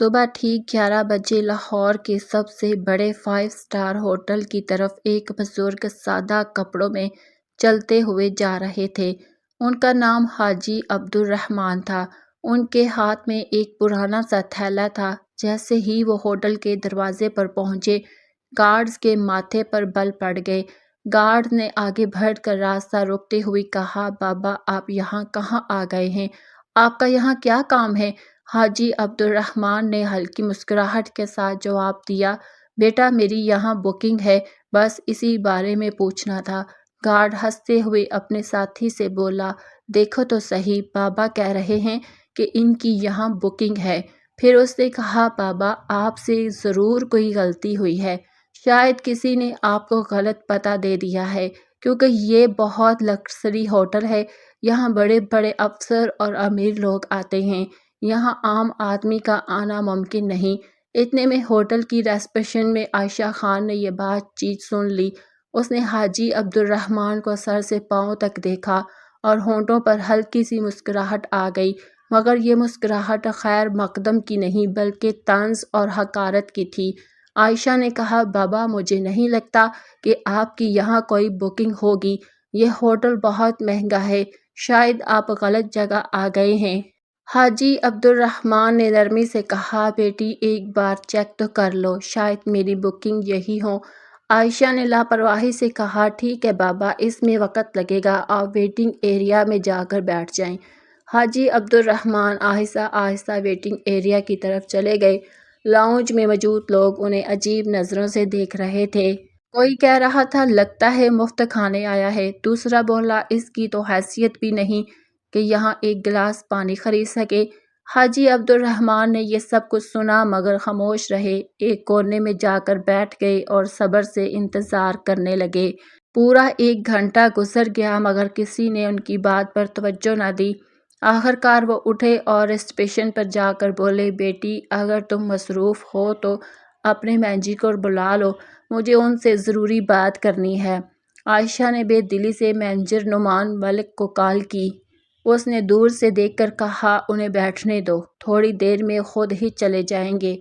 صبح ٹھیک 11 بجے لاہور کے سب سے بڑے 5 اسٹار ہوٹل کی طرف ایک بزرگ سادہ کپڑوں میں چلتے ہوئے جا رہے تھے۔ ان کا نام حاجی عبدالرحمن تھا۔ ان کے ہاتھ میں ایک پرانا سا تھیلا تھا۔ جیسے ہی وہ ہوٹل کے دروازے پر پہنچے، گارڈز کے ماتھے پر بل پڑ گئے۔ گارڈ نے آگے بڑھ کر راستہ روکتے ہوئے کہا، بابا آپ یہاں کہاں آ گئے ہیں؟ آپ کا یہاں کیا کام ہے؟ حاجی عبدالرحمن نے ہلکی مسکراہٹ کے ساتھ جواب دیا، بیٹا میری یہاں بکنگ ہے، بس اسی بارے میں پوچھنا تھا۔ گارڈ ہنستے ہوئے اپنے ساتھی سے بولا، دیکھو تو صحیح، بابا کہہ رہے ہیں کہ ان کی یہاں بکنگ ہے۔ پھر اس نے کہا، بابا آپ سے ضرور کوئی غلطی ہوئی ہے، شاید کسی نے آپ کو غلط پتہ دے دیا ہے، کیونکہ یہ بہت لگژری ہوٹل ہے، یہاں بڑے بڑے افسر اور امیر لوگ آتے ہیں، یہاں عام آدمی کا آنا ممکن نہیں۔ اتنے میں ہوٹل کی ریسپشن میں عائشہ خان نے یہ بات چیت سن لی۔ اس نے حاجی عبدالرحمن کو سر سے پاؤں تک دیکھا اور ہونٹوں پر ہلکی سی مسکراہٹ آ گئی، مگر یہ مسکراہٹ خیر مقدم کی نہیں بلکہ طنز اور حقارت کی تھی۔ عائشہ نے کہا، بابا مجھے نہیں لگتا کہ آپ کی یہاں کوئی بکنگ ہوگی، یہ ہوٹل بہت مہنگا ہے، شاید آپ غلط جگہ آ گئے ہیں۔ حاجی عبدالرحمن نے نرمی سے کہا، بیٹی ایک بار چیک تو کر لو، شاید میری بکنگ یہی ہو۔ عائشہ نے لاپرواہی سے کہا، ٹھیک ہے بابا، اس میں وقت لگے گا، آپ ویٹنگ ایریا میں جا کر بیٹھ جائیں۔ حاجی عبدالرحمن آہستہ آہستہ ویٹنگ ایریا کی طرف چلے گئے۔ لاؤنج میں موجود لوگ انہیں عجیب نظروں سے دیکھ رہے تھے۔ کوئی کہہ رہا تھا، لگتا ہے مفت کھانے آیا ہے۔ دوسرا بولا، اس کی تو حیثیت بھی نہیں کہ یہاں ایک گلاس پانی خرید سکے۔ حاجی عبدالرحمن نے یہ سب کچھ سنا مگر خاموش رہے، ایک کونے میں جا کر بیٹھ گئے اور صبر سے انتظار کرنے لگے۔ پورا 1 گھنٹہ گزر گیا مگر کسی نے ان کی بات پر توجہ نہ دی۔ آخرکار وہ اٹھے اور اسٹیشن پر جا کر بولے، بیٹی اگر تم مصروف ہو تو اپنے مینیجر کو بلا لو، مجھے ان سے ضروری بات کرنی ہے۔ عائشہ نے بے دلی سے مینیجر نعمان ملک کو کال کی۔ اس نے دور سے دیکھ کر کہا، انہیں بیٹھنے دو، تھوڑی دیر میں خود ہی چلے جائیں گے،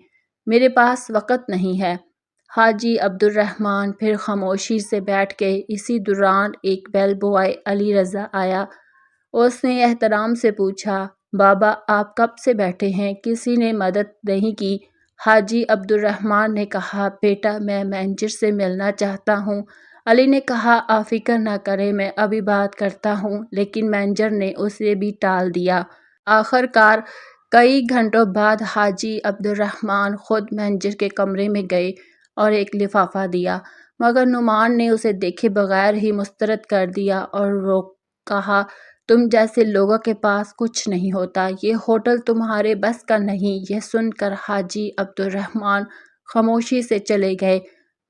میرے پاس وقت نہیں ہے۔ حاجی عبدالرحمن پھر خاموشی سے بیٹھ گئے۔ اسی دوران ایک بیل بوائے علی رضا آیا۔ اس نے احترام سے پوچھا، بابا آپ کب سے بیٹھے ہیں، کسی نے مدد نہیں کی؟ حاجی عبدالرحمن نے کہا، بیٹا میں مینیجر سے ملنا چاہتا ہوں۔ علی نے کہا، آپ فکر نہ کریں، میں ابھی بات کرتا ہوں، لیکن مینیجر نے اسے بھی ٹال دیا۔ آخرکار کئی گھنٹوں بعد حاجی عبدالرحمن خود مینیجر کے کمرے میں گئے اور ایک لفافہ دیا، مگر نعمان نے اسے دیکھے بغیر ہی مسترد کر دیا اور وہ کہا، تم جیسے لوگوں کے پاس کچھ نہیں ہوتا، یہ ہوٹل تمہارے بس کا نہیں۔ یہ سن کر حاجی عبدالرحمن خاموشی سے چلے گئے۔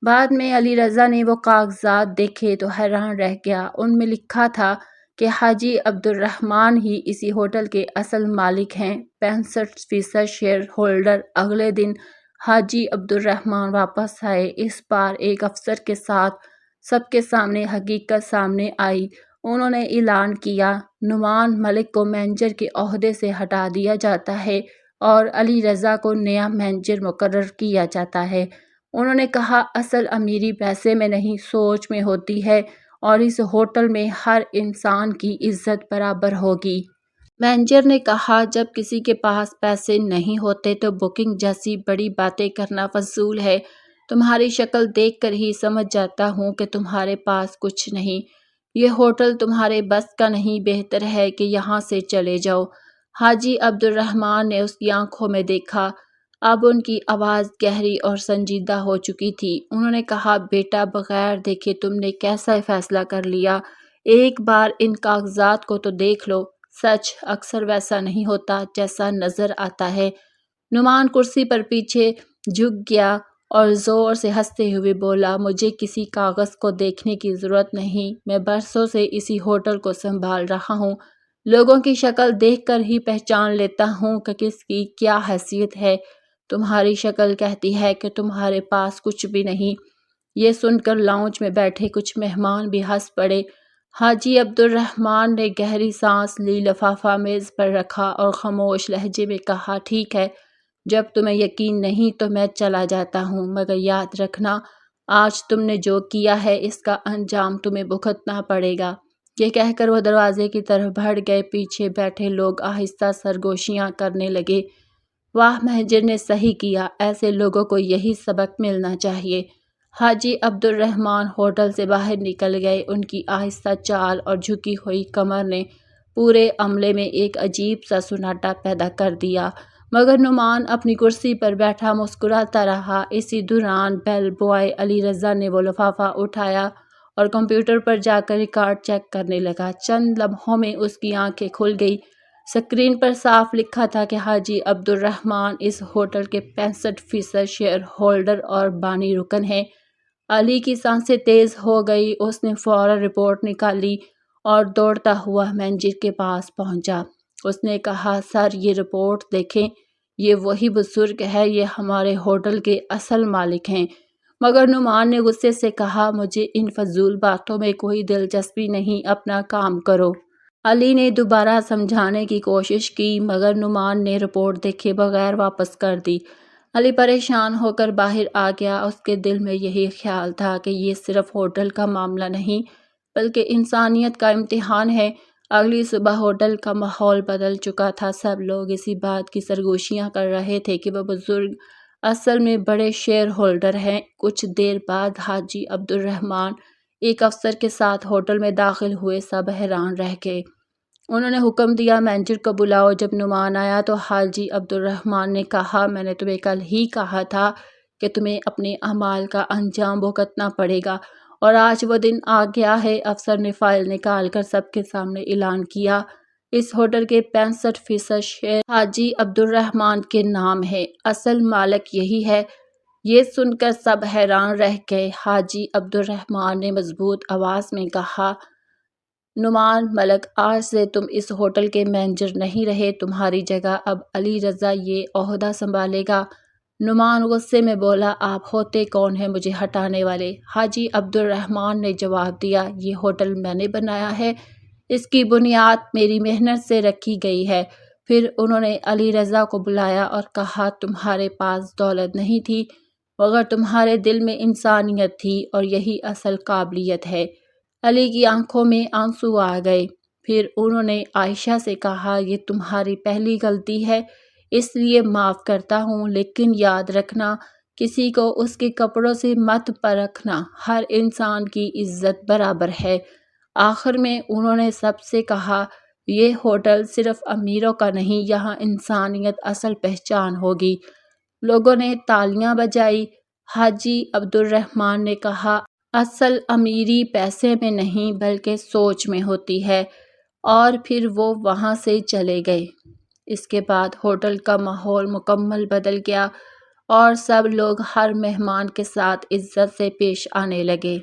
بعد میں علی رضا نے وہ کاغذات دیکھے تو حیران رہ گیا۔ ان میں لکھا تھا کہ حاجی عبدالرحمن ہی اسی ہوٹل کے اصل مالک ہیں، 65% شیئر ہولڈر۔ اگلے دن حاجی عبدالرحمن واپس آئے۔ اس بار ایک افسر کے ساتھ سب کے سامنے حقیقت سامنے آئی۔ انہوں نے اعلان کیا، نعمان ملک کو مینیجر کے عہدے سے ہٹا دیا جاتا ہے اور علی رضا کو نیا مینیجر مقرر کیا جاتا ہے۔ انہوں نے کہا، اصل امیری پیسے میں نہیں سوچ میں ہوتی ہے اور اس ہوٹل میں ہر انسان کی عزت برابر ہوگی۔ مینیجر نے کہا، جب کسی کے پاس پیسے نہیں ہوتے تو بکنگ جیسی بڑی باتیں کرنا فضول ہے۔ تمہاری شکل دیکھ کر ہی سمجھ جاتا ہوں کہ تمہارے پاس کچھ نہیں۔ یہ ہوٹل تمہارے بس کا نہیں، بہتر ہے کہ یہاں سے چلے جاؤ۔ حاجی عبدالرحمن نے اس کی آنکھوں میں دیکھا۔ اب ان کی آواز گہری اور سنجیدہ ہو چکی تھی۔ انہوں نے کہا، بیٹا بغیر دیکھے تم نے کیسا فیصلہ کر لیا؟ ایک بار ان کاغذات کو تو دیکھ لو، سچ اکثر ویسا نہیں ہوتا جیسا نظر آتا ہے۔ نعمان کرسی پر پیچھے جھک گیا اور زور سے ہنستے ہوئے بولا، مجھے کسی کاغذ کو دیکھنے کی ضرورت نہیں، میں برسوں سے اسی ہوٹل کو سنبھال رہا ہوں، لوگوں کی شکل دیکھ کر ہی پہچان لیتا ہوں کہ کس کی کیا حیثیت ہے۔ تمہاری شکل کہتی ہے کہ تمہارے پاس کچھ بھی نہیں۔ یہ سن کر لاؤنج میں بیٹھے کچھ مہمان بھی ہنس پڑے۔ حاجی عبدالرحمن نے گہری سانس لی، لفافہ میز پر رکھا اور خاموش لہجے میں کہا، ٹھیک ہے، جب تمہیں یقین نہیں تو میں چلا جاتا ہوں، مگر یاد رکھنا آج تم نے جو کیا ہے اس کا انجام تمہیں بھگتنا پڑے گا۔ یہ کہہ کر وہ دروازے کی طرف بڑھ گئے۔ پیچھے بیٹھے لوگ آہستہ سرگوشیاں کرنے لگے۔ واہ، مہنجر نے صحیح کیا، ایسے لوگوں کو یہی سبق ملنا چاہیے۔ حاجی عبدالرحمن ہوٹل سے باہر نکل گئے۔ ان کی آہستہ چال اور جھکی ہوئی کمر نے پورے عملے میں ایک عجیب سا سناٹا پیدا کر دیا، مگر نعمان اپنی کرسی پر بیٹھا مسکراتا رہا۔ اسی دوران بیل بوائے علی رضا نے وہ لفافہ اٹھایا اور کمپیوٹر پر جا کر ریکارڈ چیک کرنے لگا۔ چند لمحوں میں اس کی آنکھیں کھل گئی۔ اسکرین پر صاف لکھا تھا کہ حاجی عبدالرحمن اس ہوٹل کے 65% شیئر ہولڈر اور بانی رکن ہیں۔ علی کی سانسیں تیز ہو گئی۔ اس نے فوراً رپورٹ نکالی اور دوڑتا ہوا مینیجر کے پاس پہنچا۔ اس نے کہا، سر یہ رپورٹ دیکھیں، یہ وہی بزرگ ہے، یہ ہمارے ہوٹل کے اصل مالک ہیں۔ مگر نعمان نے غصے سے کہا، مجھے ان فضول باتوں میں کوئی دلچسپی نہیں، اپنا کام کرو۔ علی نے دوبارہ سمجھانے کی کوشش کی، مگر نعمان نے رپورٹ دیکھے بغیر واپس کر دی۔ علی پریشان ہو کر باہر آ گیا۔ اس کے دل میں یہی خیال تھا کہ یہ صرف ہوٹل کا معاملہ نہیں بلکہ انسانیت کا امتحان ہے۔ اگلی صبح ہوٹل کا ماحول بدل چکا تھا۔ سب لوگ اسی بات کی سرگوشیاں کر رہے تھے کہ وہ بزرگ اصل میں بڑے شیئر ہولڈر ہیں۔ کچھ دیر بعد حاجی عبدالرحمن ایک افسر کے ساتھ ہوٹل میں داخل ہوئے۔ سب حیران رہ گئے۔ انہوں نے حکم دیا، مینیجر کو بلاؤ۔ جب نعمان آیا تو حاجی عبدالرحمن نے کہا، میں نے تمہیں کل ہی کہا تھا کہ تمہیں اپنے اعمال کا انجام بھگتنا پڑے گا، اور آج وہ دن آ گیا ہے۔ افسر نے فائل نکال کر سب کے سامنے اعلان کیا، اس ہوٹل کے 65% شیئر حاجی عبدالرحمن کے نام ہیں، اصل مالک یہی ہے۔ یہ سن کر سب حیران رہ گئے۔ حاجی عبدالرحمن نے مضبوط آواز میں کہا، نعمان ملک، آج سے تم اس ہوٹل کے مینیجر نہیں رہے، تمہاری جگہ اب علی رضا یہ عہدہ سنبھالے گا۔ نعمان غصے میں بولا، آپ ہوتے کون ہیں مجھے ہٹانے والے؟ حاجی عبدالرحمن نے جواب دیا، یہ ہوٹل میں نے بنایا ہے، اس کی بنیاد میری محنت سے رکھی گئی ہے۔ پھر انہوں نے علی رضا کو بلایا اور کہا، تمہارے پاس دولت نہیں تھی مگر تمہارے دل میں انسانیت تھی، اور یہی اصل قابلیت ہے۔ علی کی آنکھوں میں آنسو آ گئے۔ پھر انہوں نے عائشہ سے کہا، یہ تمہاری پہلی غلطی ہے، اس لیے معاف کرتا ہوں، لیکن یاد رکھنا کسی کو اس کے کپڑوں سے مت پرکھنا، ہر انسان کی عزت برابر ہے۔ آخر میں انہوں نے سب سے کہا، یہ ہوٹل صرف امیروں کا نہیں، یہاں انسانیت اصل پہچان ہوگی۔ لوگوں نے تالیاں بجائیں۔ حاجی عبدالرحمن نے کہا، اصل امیری پیسے میں نہیں بلکہ سوچ میں ہوتی ہے، اور پھر وہ وہاں سے چلے گئے۔ اس کے بعد ہوٹل کا ماحول مکمل بدل گیا اور سب لوگ ہر مہمان کے ساتھ عزت سے پیش آنے لگے۔